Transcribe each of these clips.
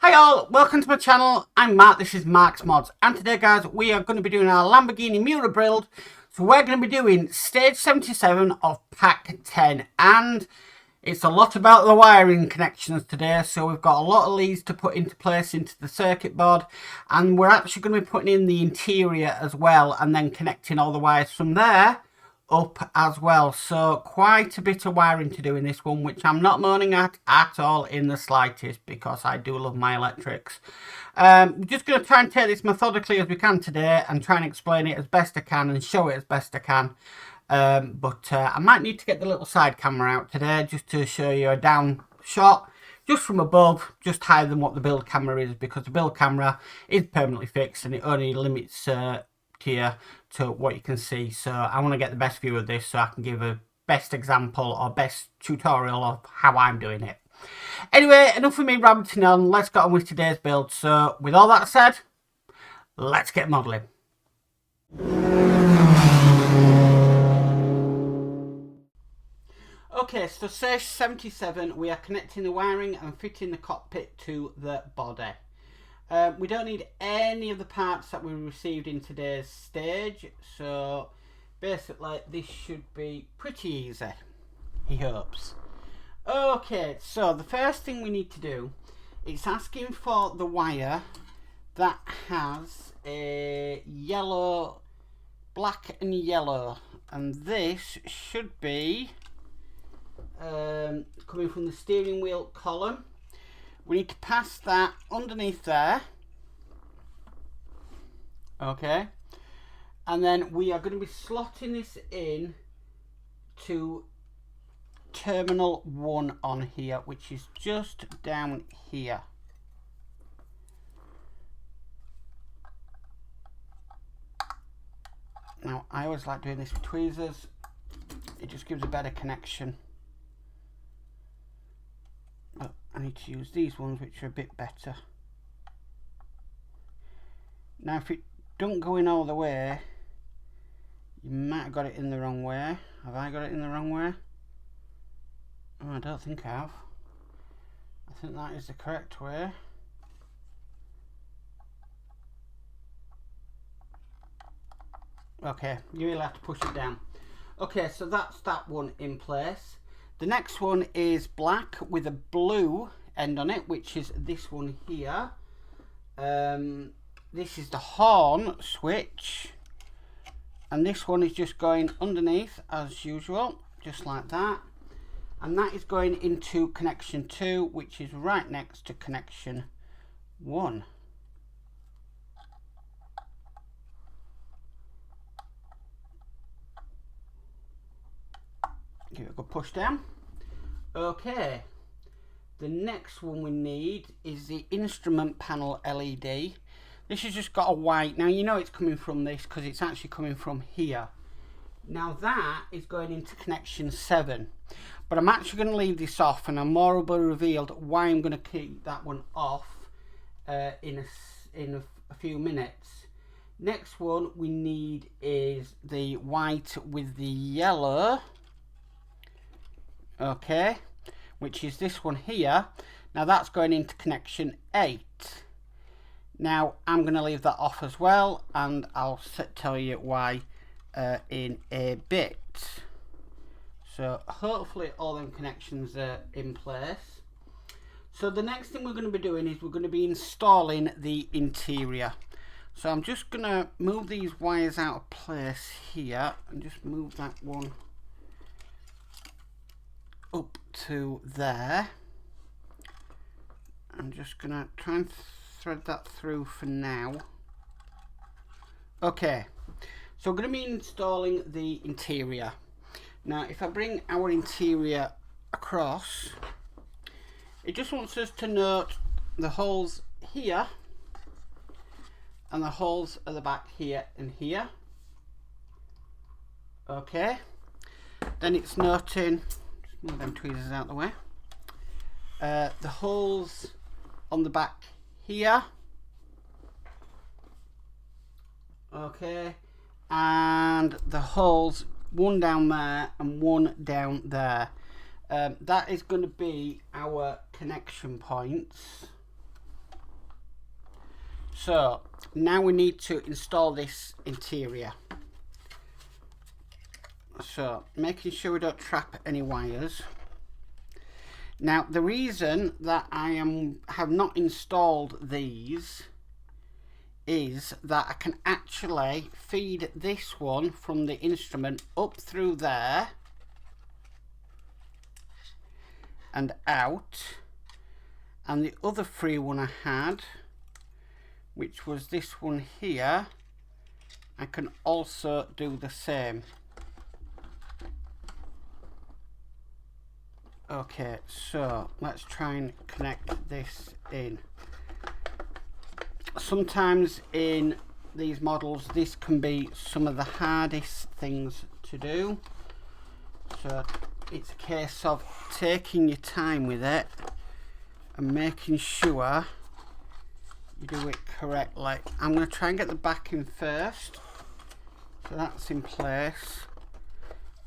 Hi all, welcome to my channel. I'm Mark, this is Mark's Mods, and today guys we are going to be doing our Lamborghini Miura build. So we're going to be doing stage 77 of pack 10, and it's a lot about the wiring connections today. So we've got a lot of leads to put into place into the circuit board, and we're actually going to be putting in the interior as well, and then connecting all the wires from there up as well. So quite a bit of wiring to do in this one, which I'm not moaning at all in the slightest, because I do love my electrics. We're just going to try and take this methodically as we can today and try and explain it as best I can and show it as best I can. But I might need to get the little side camera out today just to show you a down shot just from above, just higher than what the build camera is, because the build camera is permanently fixed and it only limits here to what you can see. So I want to get the best view of this so I can give a best example or best tutorial of how I'm doing it. Anyway, enough of me rabbiting on, let's get on with today's build. So with all that said, let's get modelling. Okay, so stage 77, we are connecting the wiring and fitting the cockpit to the body. We don't need any of the parts that we received in today's stage, so basically this should be pretty easy, he hopes. Okay, so the first thing we need to do is asking for the wire that has a yellow, black and yellow, and this should be coming from the steering wheel column. We need to pass that underneath there, okay, and then we are going to be slotting this in to terminal 1 on here, which is just down here. Now I always like doing this with tweezers, it just gives a better connection. I need to use these ones, which are a bit better. Now if it don't go in all the way, you might have got it in the wrong way. Have I got it in the wrong way? Oh, I don't think I have. I think that is the correct way. Okay, you will have to push it down. Okay, so that's that one in place. The next one is black with a blue end on it, which is this one here. This is the horn switch, and this one is just going underneath as usual, just like that, and that is going into connection 2, which is right next to connection 1. Give it a good push down. Okay, the next one we need is the instrument panel LED. This has just got a white. Now you know it's coming from this because it's actually coming from here. Now that is going into connection 7, but I'm actually going to leave this off, and I'm more will be revealed why I'm going to keep that one off in a few minutes. Next one we need is the white with the yellow. Okay, which is this one here. Now that's going into connection 8. Now I'm going to leave that off as well, and I'll tell you why in a bit. So hopefully all them connections are in place. So the next thing we're going to be doing is we're going to be installing the interior. So I'm just going to move these wires out of place here and just move that one up to there. I'm just gonna try and thread that through for now. Okay, so we're going to be installing the interior. Now if I bring our interior across, it just wants us to note the holes here and the holes at the back here and here. Okay, then it's noting, move them tweezers out of the way, the holes on the back here, okay, and the holes, one down there and one down there. That is going to be our connection points. So now we need to install this interior. So making sure we don't trap any wires. Now the reason that I have not installed these is that I can actually feed this one from the instrument up through there and out, and the other free one I had, which was this one here, I can also do the same. Okay, so let's try and connect this in. Sometimes in these models this can be some of the hardest things to do, so it's a case of taking your time with it and making sure you do it correctly. I'm going to try and get the back in first, so that's in place,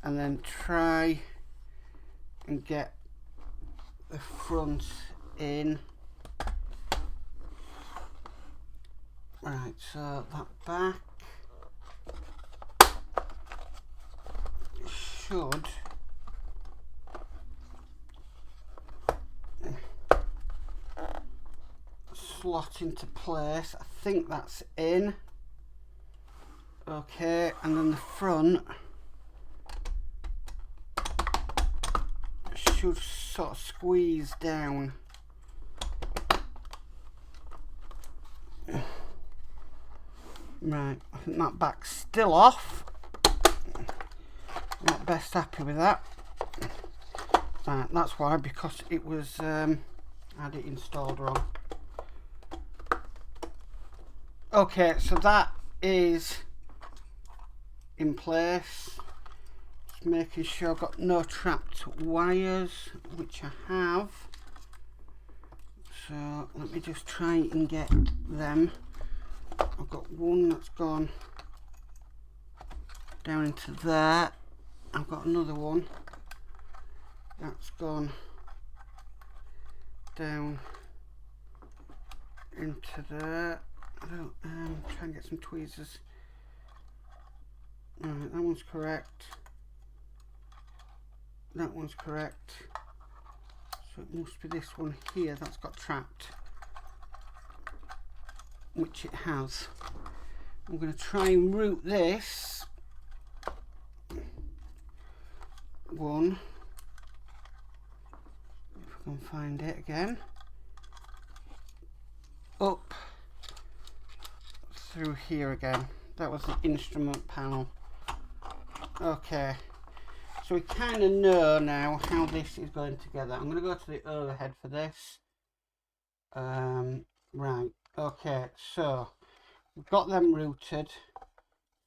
and then try and get the front in. Right, so that back should slot into place. I think that's in. Okay, and then the front should sort of squeeze down. Right, I think that back's still off. Not best happy with that. Right, that's why, because it was I had it installed wrong. Okay, so that is in place. Just making sure I've got no trapped wires, which I have. So let me just try and get them. I've got one that's gone down into there. I've got another one that's gone down into there. I don't try and get some tweezers. Alright, that one's correct. That one's correct. So it must be this one here that's got trapped, which it has. I'm going to try and route this one, if I can find it again, up through here again. That was the instrument panel. Okay, so we kind of know now how this is going together. I'm going to go to the overhead for this. Right, okay, so we've got them routed,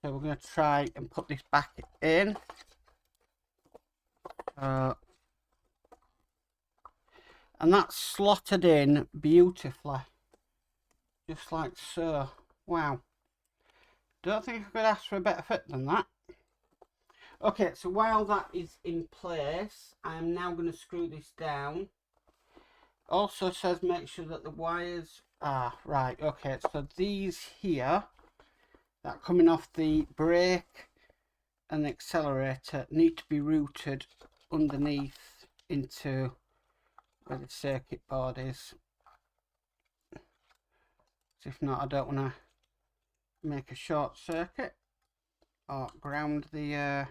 so we're going to try and put this back in. And that's slotted in beautifully, just like so. Wow, don't think I could ask for a better fit than that. Okay, so while that is in place, I'm now going to screw this down. Also says make sure that the wires are right. Okay, so these here that are coming off the brake and the accelerator need to be routed underneath into where the circuit board is. So if not, I don't want to make a short circuit or ground the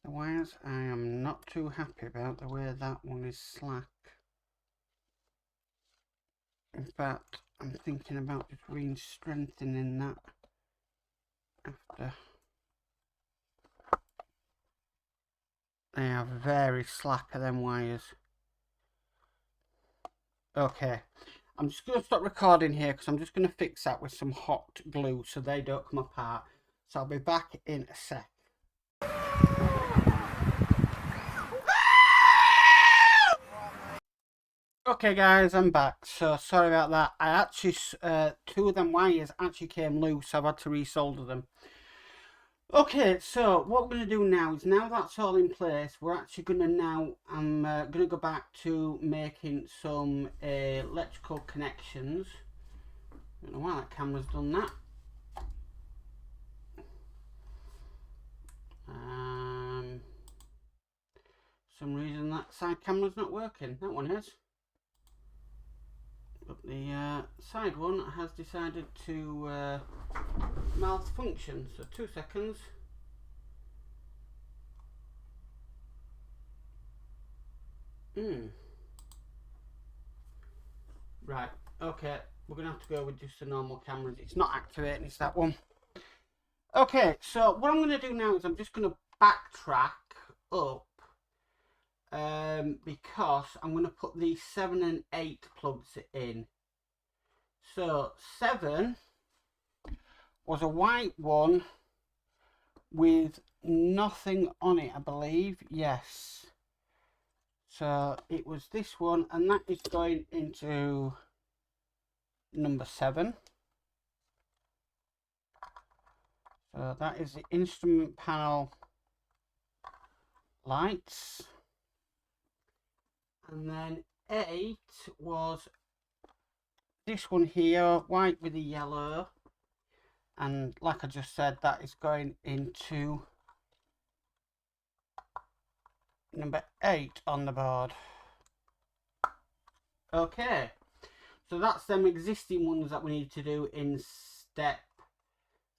wires. I am not too happy about the way that one is slack. In fact, I'm thinking about just re-strengthening that after. They are very slack, are them wires. Okay, I'm just going to stop recording here because I'm just going to fix that with some hot glue so they don't come apart. So I'll be back in a sec. Okay guys, I'm back. So sorry about that. I actually, two of them wires actually came loose, so I've had to resolder them. Okay, so what we're going to do now is, now that's all in place, we're actually going to now, I'm going to go back to making some electrical connections. Don't know why that camera's done that. Some reason that side camera's not working. That one is. But the side one has decided to malfunction. So 2 seconds. Right, okay, we're going to have to go with just the normal cameras. It's not activating, it's that one. Okay, so what I'm going to do now is I'm just going to backtrack up because I'm going to put the 7 and 8 plugs in. So 7 was a white one with nothing on it, I believe. Yes. So it was this one, and that is going into number 7. So that is the instrument panel lights. And then 8 was this one here, white with the yellow. And like I just said, that is going into number 8 on the board. Okay, so that's them existing ones that we need to do in step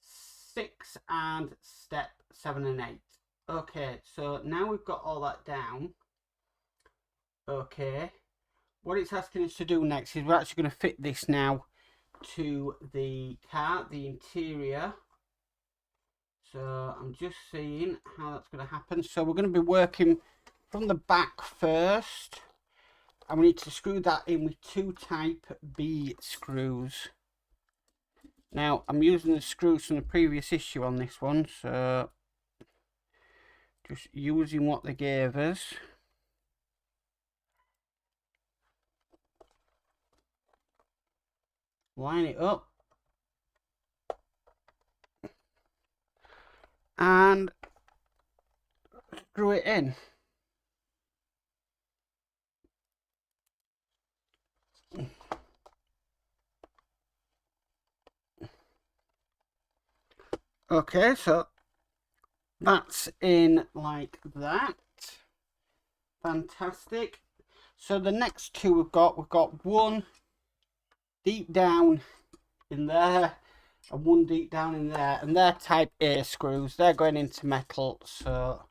6 and step 7 and 8. Okay, so now we've got all that down. Okay, what it's asking us to do next is we're actually going to fit this now to the car, the interior. So I'm just seeing how that's going to happen. So we're going to be working from the back first, and we need to screw that in with 2 type B screws. Now I'm using the screws from the previous issue on this one, so just using what they gave us. Line it up and screw it in. Okay, so that's in like that. Fantastic. So the next 2 we've got one deep down in there and one deep down in there, and they're type A screws. They're going into metal, so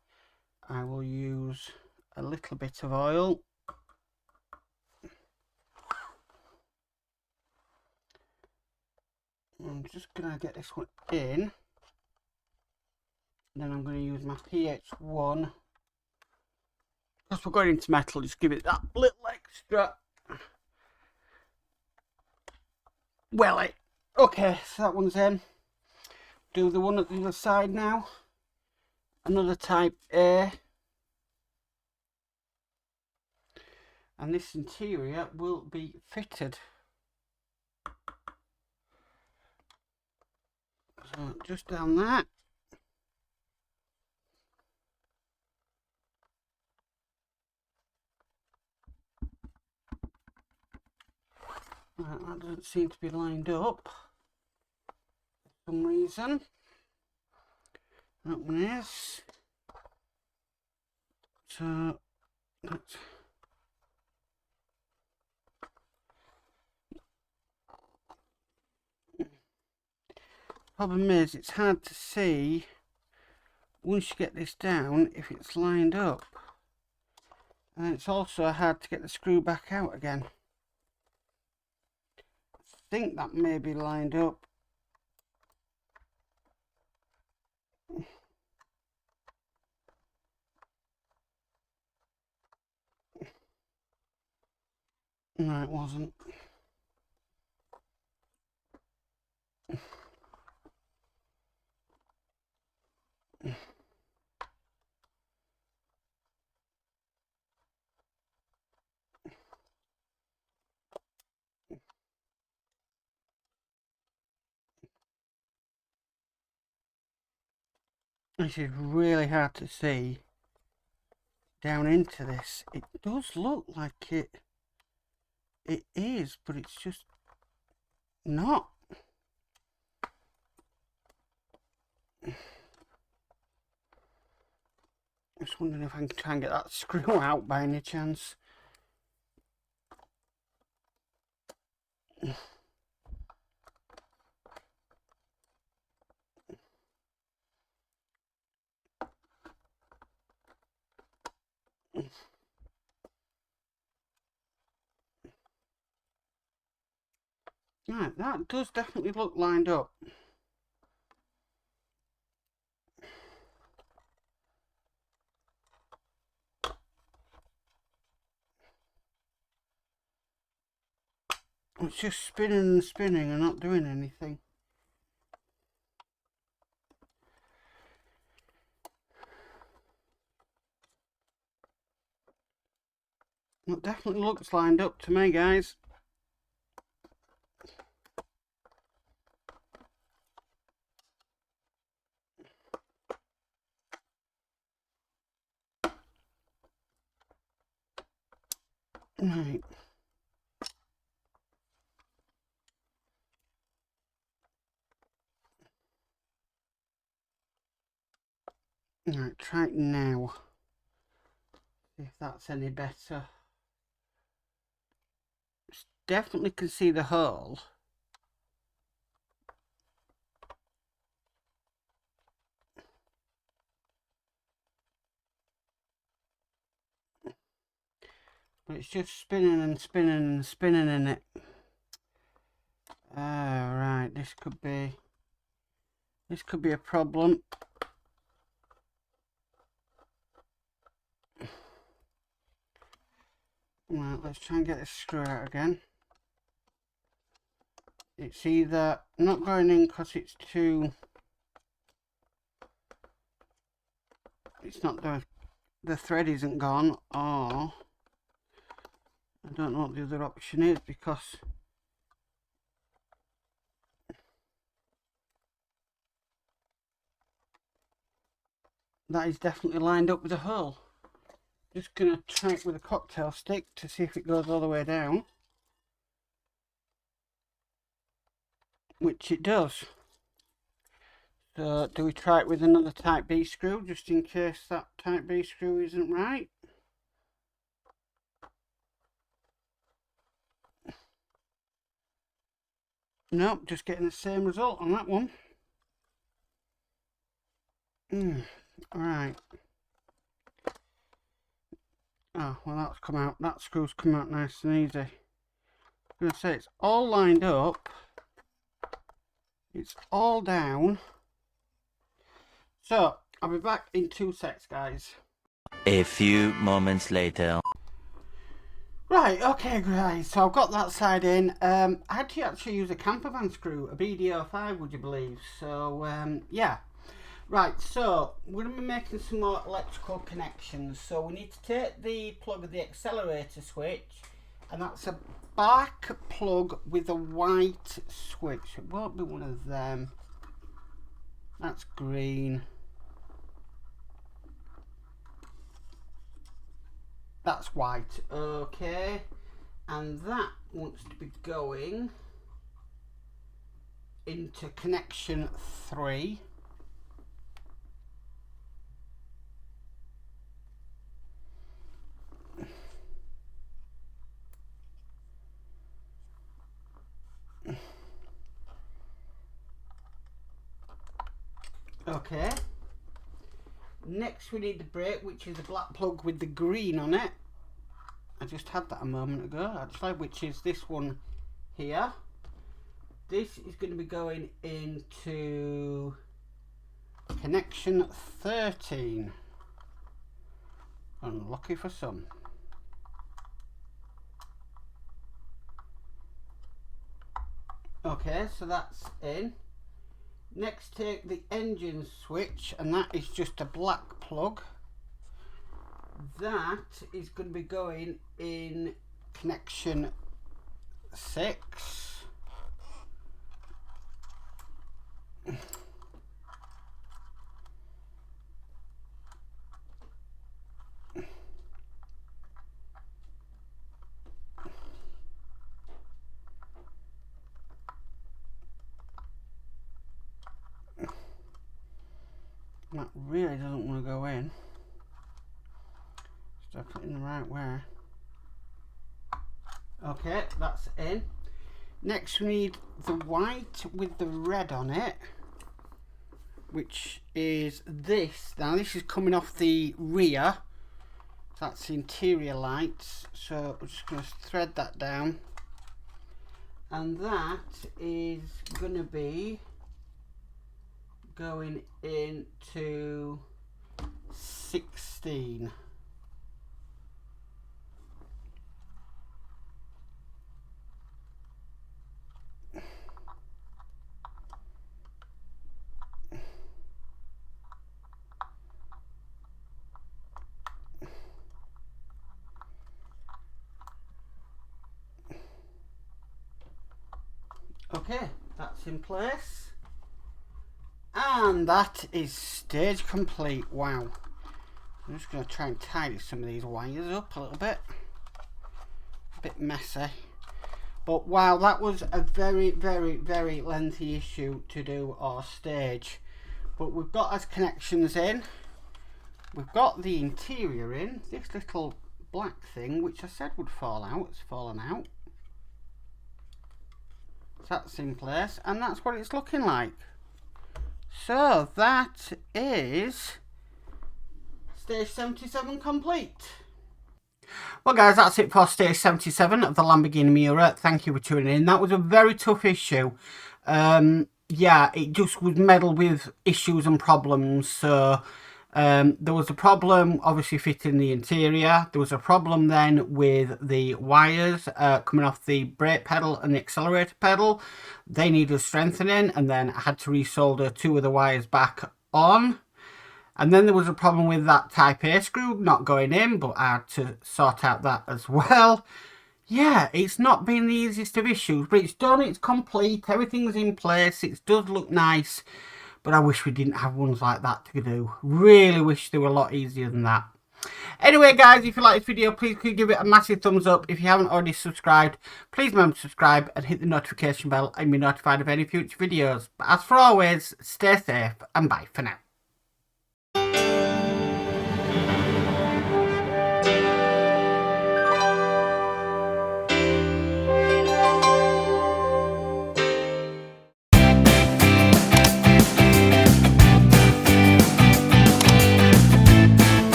I will use a little bit of oil. I'm just going to get this one in. Then I'm going to use my PH1. Because we're going into metal, just give it that little extra. Well, okay, so that one's in. Do the one at the other side now. Another type A. And this interior will be fitted. So just down that. Right, that doesn't seem to be lined up for some reason. That one is. So that's problem is it's hard to see once you get this down if it's lined up, and it's also hard to get the screw back out again. I think that may be lined up. No, it wasn't. This is really hard to see down into this. It does look like it is, but it's just not. Just wondering if I can try and get that screw out by any chance. Right, that does definitely look lined up. It's just spinning and spinning and not doing anything. It definitely looks lined up to me, guys. Right. Right, try it now. See if that's any better. Definitely can see the hole. But it's just spinning and spinning and spinning in it. Right, this could be a problem. Right, let's try and get this screw out again. It's either not going in because it's too... It's not the thread isn't gone, or I don't know what the other option is, because that is definitely lined up with a hole. Just going to try it with a cocktail stick to see if it goes all the way down. Which it does. So do we try it with another type B screw, just in case that type B screw isn't right? Nope, just getting the same result on that one. Alright. Oh, well that's come out. That screw's come out nice and easy. I'm going to say it's all lined up. It's all down. So, I'll be back in 2 secs, guys. A few moments later. Right, okay guys, so I've got that side in. I had to actually use a camper van screw, a BD05, would you believe? So, yeah. Right, so we're going to be making some more electrical connections. So we need to take the plug of the accelerator switch, and that's a black plug with a white switch. It won't be one of them. That's green. That's white, okay. And that wants to be going into connection 3. Okay. Next we need the brake, which is a black plug with the green on it. I just had that a moment ago actually, which is this one here. This is going to be going into connection 13. Unlucky for some. Okay, so that's in. Next, take the engine switch, and that is just a black plug. That is going to be going in connection 6. That really doesn't want to go in. Stuck it in the right way. Okay, that's in. Next we need the white with the red on it, which is this. Now this is coming off the rear. That's the interior lights. So we're just going to thread that down. And that is going to be going into 16. Okay, that's in place. And that is stage complete. Wow. I'm just going to try and tidy some of these wires up a little bit. A bit messy. But wow, that was a very, very, very lengthy issue to do our stage. But we've got our connections in. We've got the interior in. This little black thing, which I said would fall out, it's fallen out. That's in place, and that's what it's looking like. So that is stage 77 complete. Well guys, that's it for stage 77 of the Lamborghini Miura. Thank you for tuning in. That was a very tough issue. Yeah, it just was meddled with issues and problems. So there was a problem obviously fitting the interior. There was a problem then with the wires coming off the brake pedal and the accelerator pedal. They needed strengthening, and then I had to resolder 2 of the wires back on. And then there was a problem with that Type A screw not going in, but I had to sort out that as well. Yeah, it's not been the easiest of issues, but it's done, it's complete, everything's in place, it does look nice. But I wish we didn't have ones like that to do. Really wish they were a lot easier than that. Anyway, guys, if you like this video, please could give it a massive thumbs up. If you haven't already subscribed, please remember to subscribe and hit the notification bell and be notified of any future videos. But as for always, stay safe and bye for now.